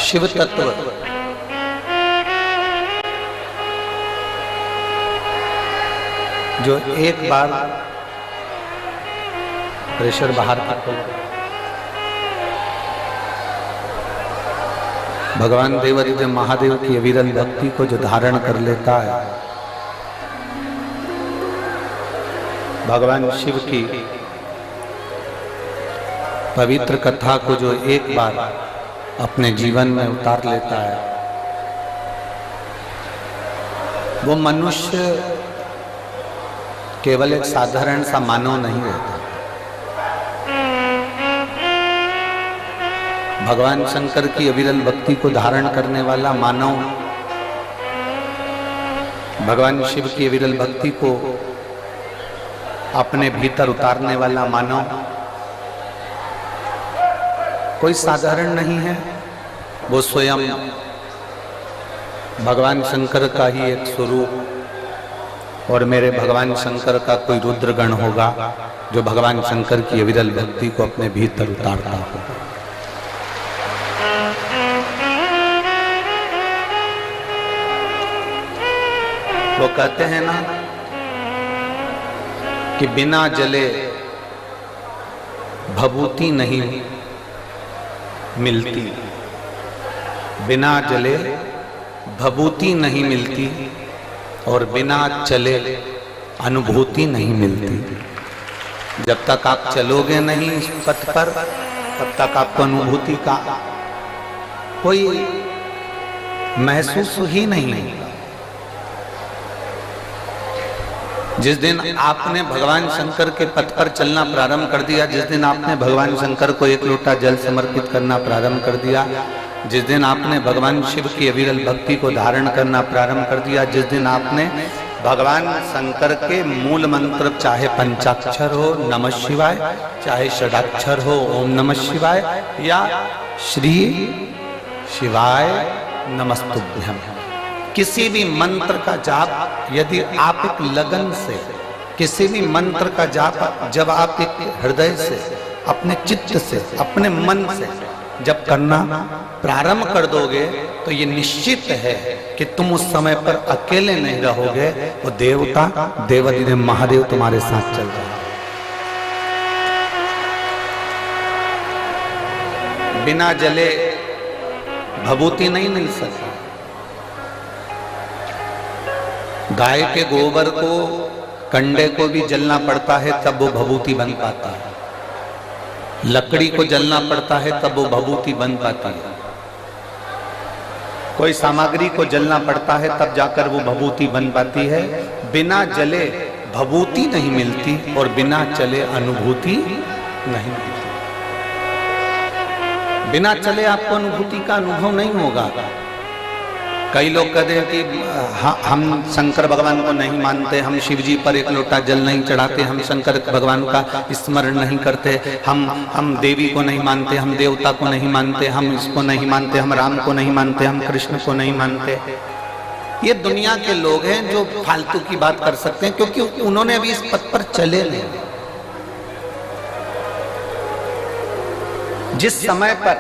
शिव तत्व जो एक बार प्रेशर बाहर करते भगवान देवादिदेव महादेव की अविरल भक्ति को जो धारण कर लेता है, भगवान शिव की पवित्र कथा को जो एक बार अपने जीवन में उतार लेता है, वो मनुष्य केवल एक साधारण सा मानव नहीं रहता। भगवान शंकर की अविरल भक्ति को धारण करने वाला मानव, भगवान शिव की अविरल भक्ति को अपने भीतर उतारने वाला मानव कोई साधारण नहीं है। वो स्वयं भगवान शंकर का ही एक स्वरूप और मेरे भगवान शंकर का कोई रुद्रगण होगा जो भगवान शंकर की अविरल भक्ति को अपने भीतर उतारता होगा। वो कहते हैं ना कि बिना जले भभूति नहीं मिलती, बिना जले भभूति नहीं मिलती और बिना चले अनुभूति नहीं मिलती। जब तक आप चलोगे नहीं इस पथ पर, तब तक आपको अनुभूति का कोई महसूस ही नहीं होगा। जिस दिन आपने भगवान शंकर के पथ पर चलना प्रारंभ कर दिया, जिस दिन आपने भगवान शंकर को एक लोटा जल समर्पित करना प्रारंभ कर दिया, जिस दिन आपने भगवान शिव की अविरल भक्ति को धारण करना प्रारंभ कर दिया, जिस दिन आपने भगवान शंकर के मूल मंत्र चाहे पंचाक्षर हो नमः शिवाय, चाहे षडाक्षर हो ओम नमः शिवाय या श्री शिवाय नमस्तुभ्यम, किसी भी मंत्र का जाप यदि आप एक लगन से, किसी भी मंत्र का जाप जब आप एक हृदय से, अपने चित्त से, अपने मन से जब करना प्रारंभ कर दोगे तो ये निश्चित है कि तुम उस समय पर अकेले नहीं रहोगे, वो देवता देवादिदेव महादेव तुम्हारे साथ चल रहे हैं। बिना जले भभूति नहीं मिल सकती। गाय के गोबर को, कंडे को भी जलना पड़ता है तब वो भभूति बन पाता है, लकड़ी को जलना पड़ता है तब वो भभूति बन पाती है, कोई सामग्री को जलना पड़ता है तब जाकर वो भभूति बन पाती है। बिना जले भभूति नहीं मिलती और बिना चले अनुभूति नहीं मिलती। बिना चले आपको अनुभूति का अनुभव नहीं होगा। कई लोग कहते हैं कि हम शंकर भगवान को नहीं मानते, हम शिव जी पर एक लोटा जल नहीं चढ़ाते, हम शंकर भगवान का स्मरण नहीं करते, हम देवी को नहीं मानते, हम देवता को नहीं मानते, हम इसको नहीं मानते, हम राम को नहीं मानते, हम कृष्ण को नहीं मानते। ये दुनिया के लोग हैं जो फालतू की बात कर सकते हैं, क्योंकि उन्होंने अभी इस पथ पर चले नहीं। जिस समय पर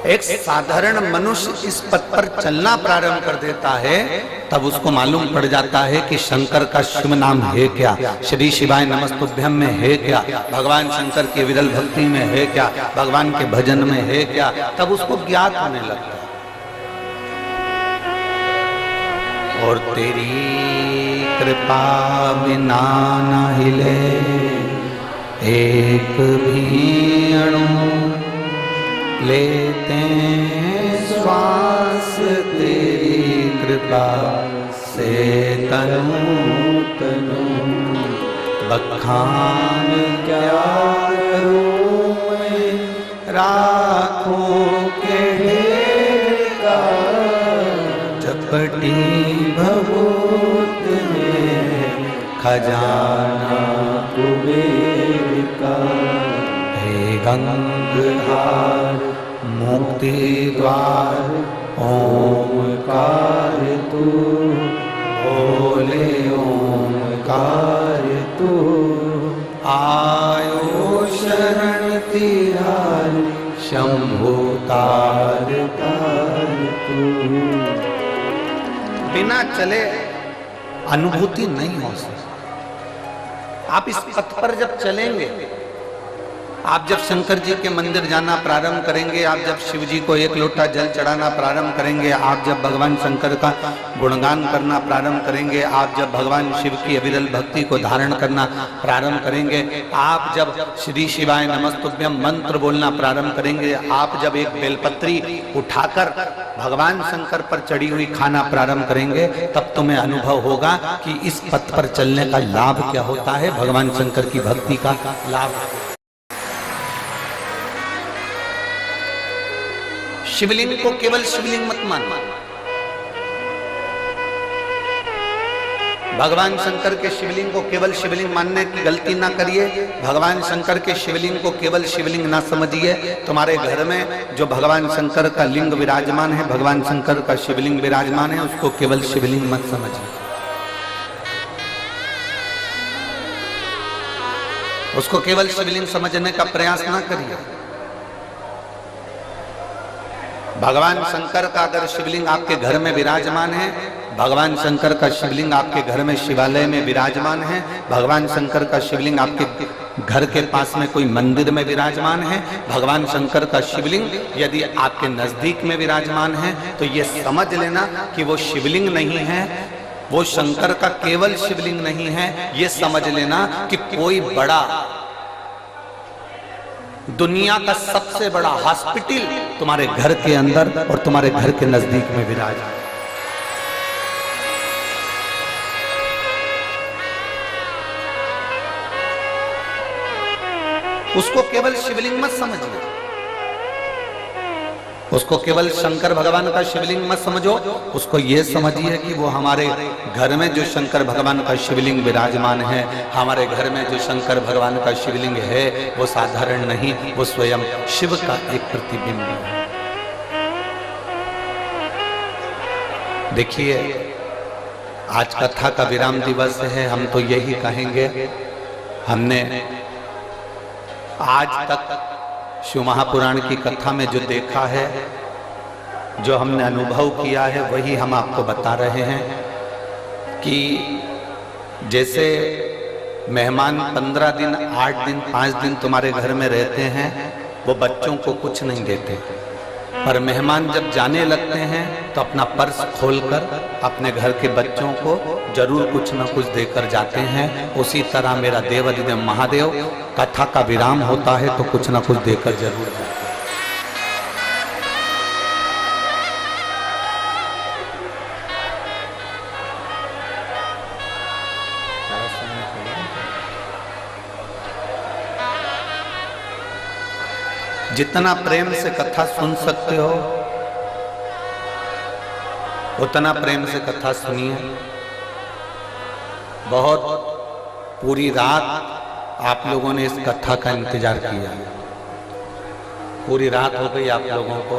एक साधारण मनुष्य इस पथ पर चलना प्रारंभ कर देता है, तब उसको मालूम पड़ जाता है कि शंकर का शिव नाम है क्या, श्री शिवाय नमस्तुभ्यम में है क्या, भगवान शंकर की विरल भक्ति में है क्या, भगवान के भजन में है क्या, तब उसको ज्ञात होने लगता है। और तेरी कृपा बिना न हिले एक भी अणु, लेते श्वास तेरी कृपा से तनु तनु, बखान क्या करूं मैं राखों के ढेर का, चपटी भभूत में खजाना कुबेर का, हे गंगाधार मुक्ति द्वार ओमकार तू, भोले ओमकार तू, आयो शरण तिहारी शंभो कार बिना चले अनुभूति नहीं हो सकती। आप इस पथ पर जब चलेंगे, आप जब शंकर जी के मंदिर जाना प्रारंभ करेंगे, आप जब शिव जी को एक लोटा जल चढ़ाना प्रारंभ करेंगे, आप जब भगवान शंकर का गुणगान करना प्रारंभ करेंगे, आप जब भगवान शिव की अविरल भक्ति को धारण करना प्रारंभ करेंगे, आप जब श्री शिवाय नमस्तुभ्यम मंत्र बोलना प्रारंभ करेंगे, आप जब एक बेलपत्री उठाकर भगवान शंकर पर चढ़ी हुई खाना प्रारंभ करेंगे, तब तुम्हें अनुभव होगा कि इस पथ पर चलने का लाभ क्या होता है, भगवान शंकर की भक्ति का लाभ। शिवलिंग को केवल शिवलिंग मत मानो। भगवान शंकर के शिवलिंग को केवल शिवलिंग मानने की गलती ना करिए। भगवान शंकर के शिवलिंग को केवल शिवलिंग ना समझिए। तुम्हारे घर में जो भगवान शंकर का लिंग विराजमान है, भगवान शंकर का शिवलिंग विराजमान है, उसको केवल शिवलिंग मत समझिए। उसको केवल शिवलिंग समझने का प्रयास ना करिए। भगवान शंकर का अगर शिवलिंग आपके घर में विराजमान है, भगवान शंकर का शिवलिंग आपके घर में शिवालय में विराजमान है, भगवान शंकर का शिवलिंग आपके घर के पास में कोई मंदिर में विराजमान है, भगवान शंकर का शिवलिंग यदि आपके नजदीक में विराजमान है, तो ये समझ लेना कि वो शिवलिंग नहीं है, वो शंकर का केवल शिवलिंग नहीं है। ये समझ लेना कि कोई बड़ा दुनिया का सबसे बड़ा हॉस्पिटल तुम्हारे घर के अंदर और तुम्हारे घर के नजदीक में विराजमान। उसको केवल शिवलिंग मत समझिए, उसको केवल शंकर भगवान का शिवलिंग मत समझो। उसको ये समझिए कि वो हमारे घर में जो शंकर भगवान का शिवलिंग विराजमान है, हमारे घर में जो शंकर भगवान का शिवलिंग है, वो साधारण नहीं, वो स्वयं शिव का एक प्रतिबिंब है। देखिए, आज कथा का विराम दिवस है। हम तो यही कहेंगे, हमने आज तक शिव महापुराण की कथा में जो देखा है, जो हमने अनुभव किया है, वही हम आपको बता रहे हैं कि जैसे मेहमान 15 दिन, 8 दिन, 5 दिन तुम्हारे घर में रहते हैं, वो बच्चों को कुछ नहीं देते, पर मेहमान जब जाने लगते हैं तो अपना पर्स खोलकर अपने घर के बच्चों को जरूर कुछ न कुछ देकर जाते हैं। उसी तरह मेरा देवाधिदेव महादेव कथा का विराम होता है तो कुछ न कुछ देकर जरूर जाते हैं। जितना प्रेम से कथा सुन सकते हो, उतना प्रेम से कथा सुनिए। बहुत पूरी रात आप लोगों ने इस कथा का इंतजार किया, पूरी रात हो गई आप लोगों को।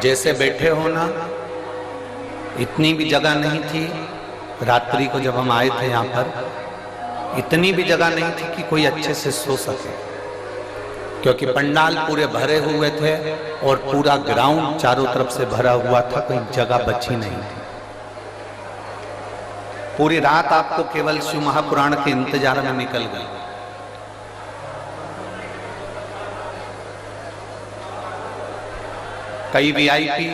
जैसे बैठे हो ना, इतनी भी जगह नहीं थी। रात्रि को जब हम आए थे यहाँ पर, इतनी भी जगह नहीं थी कि कोई अच्छे से सो सके, क्योंकि पंडाल पूरे भरे हुए थे और पूरा ग्राउंड चारों तरफ से भरा हुआ था, कोई जगह बची नहीं थी। पूरी रात आपको केवल शिव महापुराण के इंतजार में निकल गई। कई वीआईपी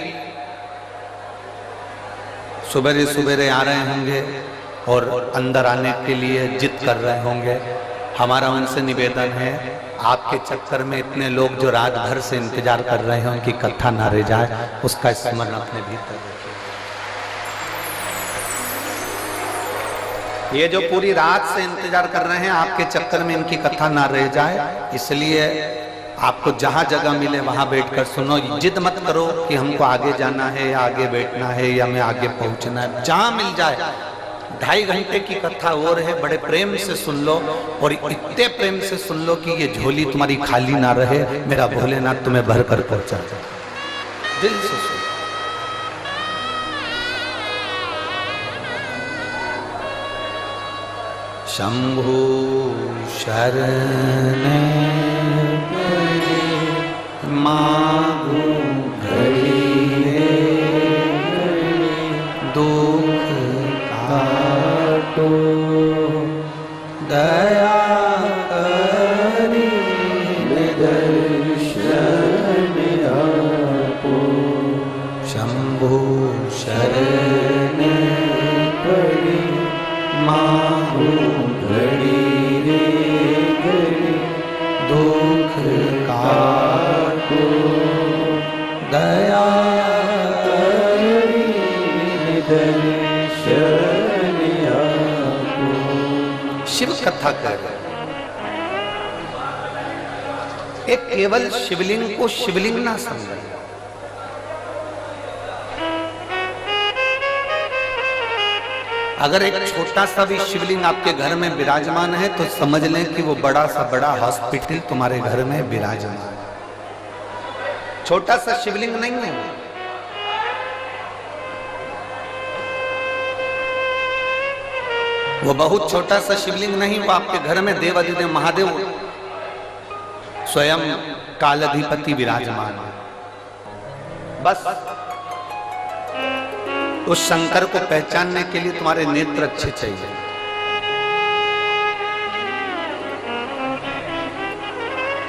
सुबेरे सुबेरे आ रहे होंगे और अंदर आने के लिए जिद कर रहे होंगे। हमारा उनसे निवेदन है, आपके चक्कर में इतने लोग जो रात भर से इंतजार कर रहे हैं, उनकी कथा ना रह जाए, उसका स्मरण अपने भीतर रखिए। ये जो पूरी रात से इंतजार कर रहे हैं, आपके चक्कर में इनकी कथा ना रह जाए, इसलिए आपको जहां जगह मिले वहां बैठकर सुनो। जिद मत करो कि हमको आगे जाना है या आगे बैठना है या मैं आगे पहुंचना है। जहां मिल जाए, 2.5 घंटे की कथा और है, बड़े प्रेम से सुन लो, और इतने प्रेम से सुन लो कि ये झोली तुम्हारी खाली ना रहे। मेरा भोलेनाथ तुम्हें भर कर पहुंचा जाए। दिल से सुनो। शंभु शरण मांगू घड़ी दुख काटो दया करी दर्शन आपो शंभु शरण पड़ी मांगू घड़ी रे घड़ी दुख काटो दया करी दर्शन आपो। शिव कथा कर एक केवल शिवलिंग को शिवलिंग ना समझे। अगर एक छोटा सा भी शिवलिंग आपके घर में विराजमान है तो समझ लें कि वो बड़ा सा बड़ा हॉस्पिटल तुम्हारे घर में विराजमान है। छोटा सा शिवलिंग नहीं है वो बहुत छोटा सा शिवलिंग नहीं, वो आपके घर में देव अधिदेव महादेव स्वयं कालाधिपति विराजमान है। बस उस शंकर को पहचानने के लिए तुम्हारे नेत्र अच्छे चाहिए।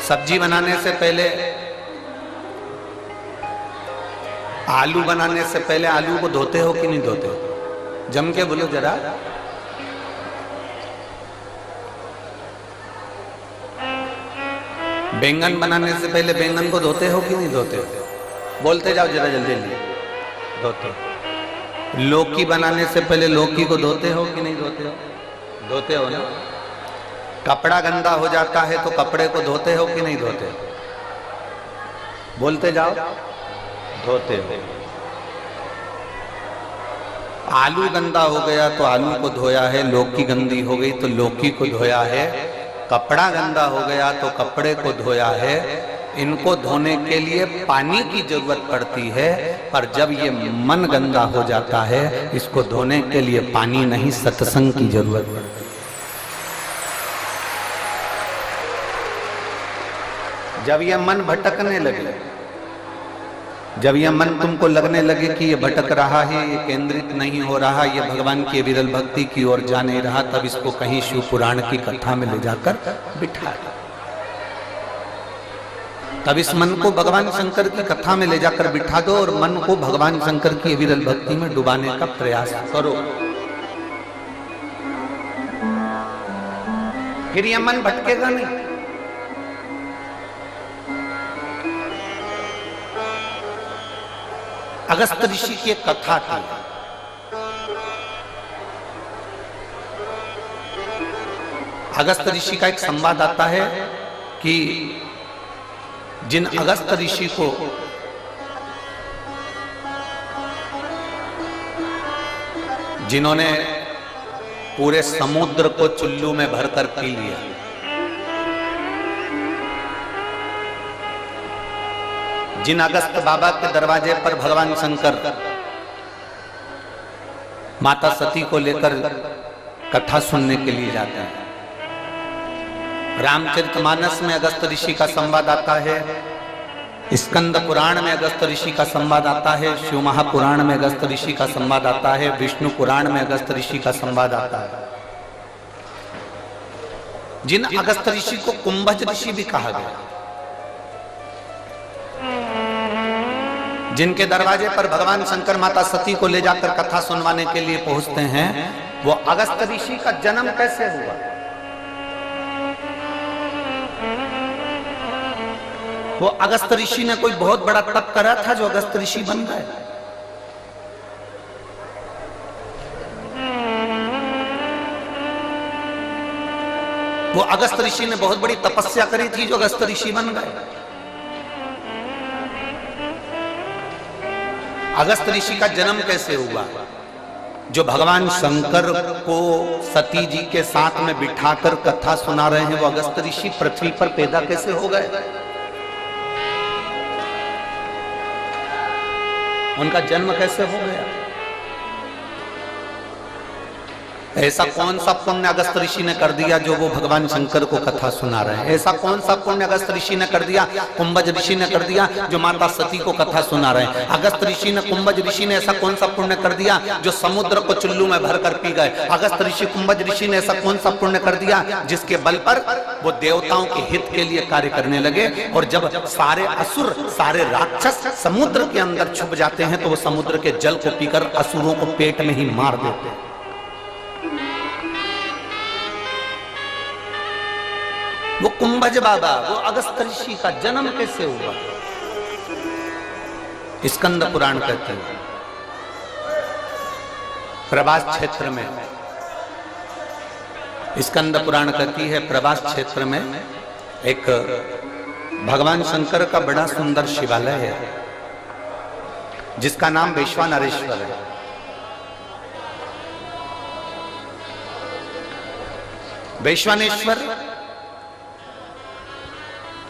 सब्जी बनाने से पहले, आलू बनाने से पहले आलू को धोते हो कि नहीं धोते हो? जम के बोलो जरा। बैंगन बनाने से पहले बैंगन को धोते हो कि नहीं धोते हो? बोलते जाओ जरा जल्दी जल्दी। धोते हो। लौकी बनाने से पहले लौकी को धोते हो कि नहीं धोते हो? धोते हो ना। कपड़ा गंदा हो जाता है तो कपड़े को धोते हो कि नहीं धोते? बोलते जाओ। धोते हो। आलू गंदा हो गया तो आलू को धोया है, लौकी गंदी हो गई तो लौकी को धोया है, कपड़ा गंदा हो गया तो कपड़े को धोया है। इनको धोने के लिए पानी की जरूरत पड़ती है, पर जब ये मन गंदा हो जाता है इसको धोने के लिए पानी नहीं सत्संग की जरूरत पड़ती है। जब ये मन भटकने लगे, जब यह मन तुमको लगने लगे कि ये भटक रहा है, ये केंद्रित नहीं हो रहा, ये भगवान की विरल भक्ति की ओर जा नहीं रहा, तब इसको कहीं शिव पुराण की कथा में ले जाकर बिठा दो। तब इस मन को भगवान शंकर की कथा में ले जाकर बिठा दो और मन को भगवान शंकर की विरल भक्ति में डुबाने का प्रयास करो। फिर यह मन भटकेगा नहीं। अगस्त ऋषि की एक कथा थी। अगस्त ऋषि का एक संवाद आता है कि जिन अगस्त ऋषि को जिन्होंने पूरे समुद्र को चुल्लू में भरकर पी लिया, जिन अगस्त बाबा के दरवाजे पर भगवान शंकर माता सती को लेकर कथा सुनने के लिए जाते हैं। रामचरितमानस में अगस्त ऋषि का संवाद आता है, स्कंद पुराण में अगस्त ऋषि का संवाद आता है, शिव महापुराण में अगस्त ऋषि का संवाद आता है, विष्णु पुराण में अगस्त ऋषि का संवाद आता है। जिन अगस्त ऋषि को कुंभज ऋषि भी कहा गया, जिनके दरवाजे पर भगवान शंकर माता सती को ले जाकर कथा सुनवाने के लिए पहुंचते हैं, वो अगस्त ऋषि का जन्म कैसे हुआ? वो अगस्त ऋषि ने कोई बहुत बड़ा तप करा था जो अगस्त ऋषि बन गए? वो अगस्त ऋषि ने बहुत बड़ी तपस्या करी थी जो अगस्त ऋषि बन गए? अगस्त ऋषि का जन्म कैसे हुआ? जो भगवान शंकर को सती जी के साथ में बिठाकर कथा सुना रहे हैं, वो अगस्त ऋषि पृथ्वी पर पैदा कैसे हो गए? उनका जन्म कैसे हो गया? ऐसा कौन सा पुण्य अगस्त ऋषि ने कर दिया जो वो भगवान शंकर को कथा सुना रहे हैं? ऐसा कौन सा पुण्य अगस्त ऋषि ने कर दिया, कुंभज ऋषि ने कर दिया जो माता सती को कथा सुना रहे हैं? अगस्त ऋषि ने, कुंभज ऋषि ने ऐसा कौन सा पुण्य कर दिया जो समुद्र को चुल्लू में भरकर पी गए? अगस्त ऋषि, कुंभज ऋषि ने ऐसा कौन सा पुण्य कर दिया जिसके बल पर वो देवताओं के हित के लिए कार्य करने लगे? और जब सारे असुर, सारे राक्षस समुद्र के अंदर छुप जाते हैं तो वो समुद्र के जल को पीकर असुरों को पेट में ही मार देते हैं। वो कुंभज बाबा, वो अगस्त ऋषि का जन्म कैसे हुआ? स्कंद पुराण कहते हैं प्रभास क्षेत्र में, स्कंद पुराण कहती है प्रभास क्षेत्र में एक भगवान शंकर का बड़ा सुंदर शिवालय है जिसका नाम वैश्वानरेश्वर है। वैश्वानेश्वर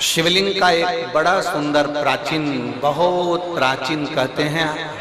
शिवलिंग का एक बड़ा सुंदर प्राचीन, बहुत प्राचीन कहते हैं